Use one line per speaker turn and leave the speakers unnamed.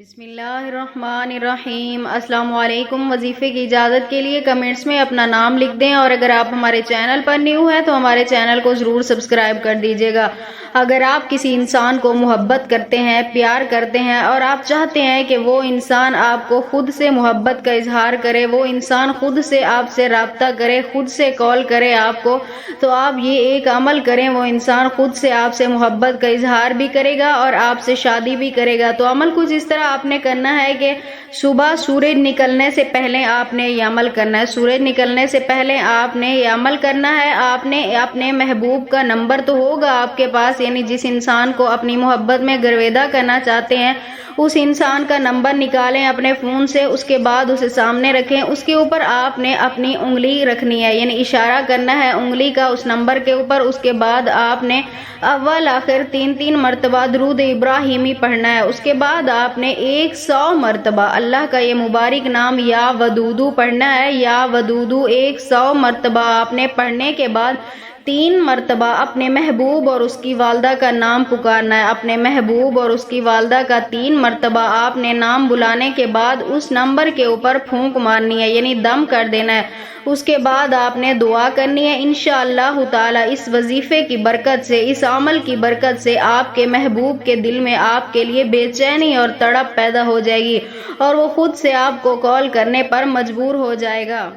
بسم اللہ الرحمن الرحیم۔ السلام علیکم۔ وظیفے کی اجازت کے لیے کمنٹس میں اپنا نام لکھ دیں، اور اگر آپ ہمارے چینل پر نیو ہیں تو ہمارے چینل کو ضرور سبسکرائب کر دیجیے گا۔ اگر آپ کسی انسان کو محبت کرتے ہیں، پیار کرتے ہیں، اور آپ چاہتے ہیں کہ وہ انسان آپ کو خود سے محبت کا اظہار کرے، وہ انسان خود سے آپ سے رابطہ کرے، خود سے کال کرے آپ کو، تو آپ یہ ایک عمل کریں، وہ انسان خود سے آپ سے محبت کا اظہار بھی کرے گا اور آپ سے شادی بھی کرے گا۔ تو عمل کچھ اس طرح آپ نے کرنا ہے کہ صبح سورج نکلنے سے پہلے آپ نے یہ عمل کرنا ہے۔ سورج نکلنے سے پہلے آپ نے یہ عمل کرنا ہے۔ آپ نے اپنے محبوب کا نمبر تو ہوگا آپ کے پاس، یعنی جس انسان کو اپنی محبت میں گرویدہ کرنا چاہتے ہیں اس انسان کا نمبر نکالیں اپنے فون سے، اس کے بعد اسے سامنے رکھیں، اس کے اوپر آپ نے اپنی انگلی رکھنی ہے، یعنی اشارہ کرنا ہے انگلی کا اس نمبر کے اوپر۔ اس کے بعد آپ نے اول آخر 3 مرتبہ درود ابراہیمی پڑھنا ہے۔ اس کے بعد آپ نے 100 مرتبہ اللہ کا یہ مبارک نام یا ودودو پڑھنا ہے۔ یا ودودو 100 مرتبہ آپ نے پڑھنے کے بعد 3 مرتبہ اپنے محبوب اور اس کی والدہ کا نام پکارنا ہے۔ اپنے محبوب اور اس کی والدہ کا 3 مرتبہ آپ نے نام بلانے کے بعد اس نمبر کے اوپر پھونک مارنی ہے، یعنی دم کر دینا ہے۔ اس کے بعد آپ نے دعا کرنی ہے۔ انشاءاللہ تعالی اس وظیفے کی برکت سے، اس عمل کی برکت سے آپ کے محبوب کے دل میں آپ کے لیے بے چینی اور تڑپ پیدا ہو جائے گی، اور وہ خود سے آپ کو کال کرنے پر مجبور ہو جائے گا۔